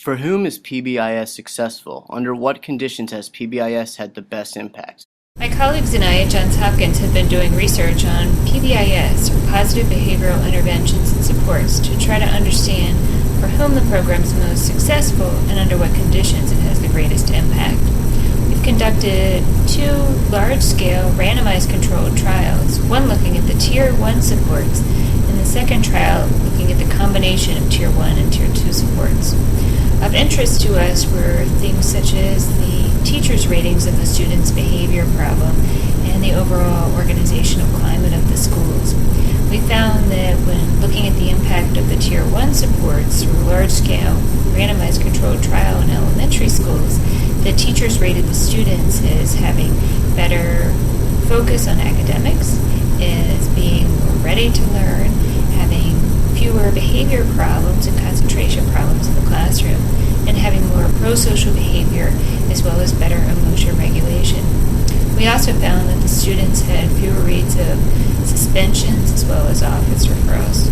For whom is PBIS successful? Under what conditions has PBIS had the best impact? My colleagues and I at Johns Hopkins have been doing research on PBIS, or Positive Behavioral Interventions and Supports, to try to understand for whom the program is most successful and under what conditions it has the greatest impact. We've conducted 2 large-scale randomized controlled trials, one looking at the Tier 1 supports, and the second trial looking at the combination of Tier 1 and Tier 2 supports. Of interest to us were things such as the teachers' ratings of the students' behavior problem and the overall organizational climate of the schools. We found that when looking at the impact of the Tier 1 supports through a large-scale randomized controlled trial in elementary schools, the teachers rated the students as having better focus on academics, as being more ready to learn, having fewer behavior problems and concentration problems in the classroom, and having more pro-social behavior as well as better emotion regulation. We also found that the students had fewer rates of suspensions as well as office referrals.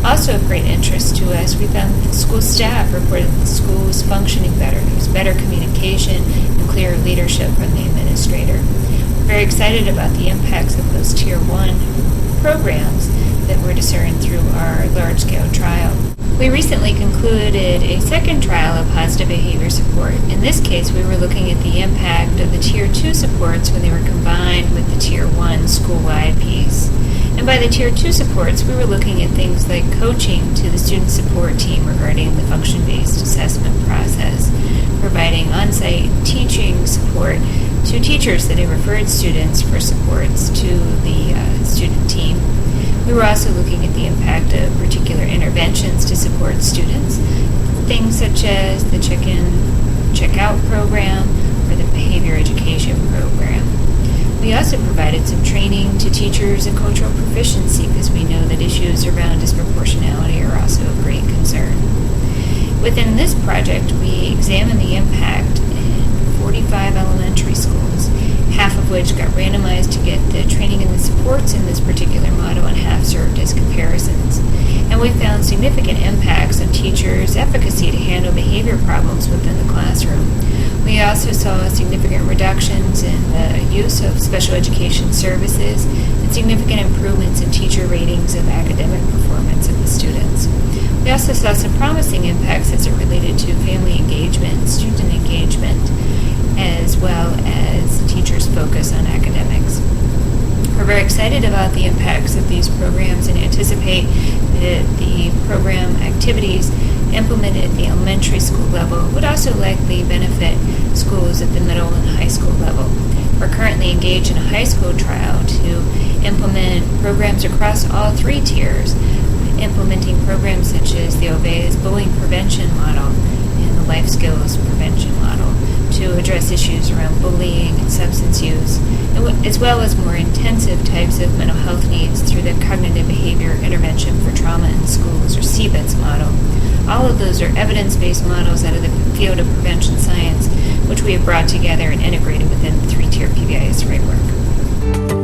Also of great interest to us, we found that the school staff reported that the school was functioning better. There was better communication and clearer leadership from the administrator. We're very excited about the impacts of those Tier 1 programs that were discerned through our large-scale trial. We recently concluded a second trial of positive behavior support. In this case, we were looking at the impact of the Tier 2 supports when they were combined with the Tier 1 school-wide piece. And by the Tier 2 supports, we were looking at things like coaching to the student support team regarding the function-based assessment process, providing on-site teaching support to teachers that had referred students for supports to the student team. We were also looking at the impact of particular interventions to support students, things such as the check-in, check-out program or the behavior education program. We also provided some training to teachers in cultural proficiency because we know that issues around disproportionality are also of great concern. Within this project, we examined the impact in 45 elementary schools, half of which got randomized to get the training and the supports in this particular model, and half served as comparisons. And we found significant impacts on teachers' efficacy to handle behavior problems within the classroom. We also saw significant reductions in the use of special education services and significant improvements in teacher ratings of academic performance of the students. We also saw some promising impacts as it related to family engagement, student engagement, as well as teachers' focus on academics. We're very excited about the impacts of these programs and anticipate that the program activities implemented at the elementary school level would also likely benefit schools at the middle and high school level. We're currently engaged in a high school trial to implement programs across all 3 tiers, implementing programs such as the OBE's bullying prevention model and the life skills prevention model to address issues around bullying and substance use, as well as more intensive types of mental health needs through the Cognitive Behavior Intervention for Trauma in Schools, or CBITS model. All of those are evidence-based models out of the field of prevention science, which we have brought together and integrated within the 3-tier PBIS framework.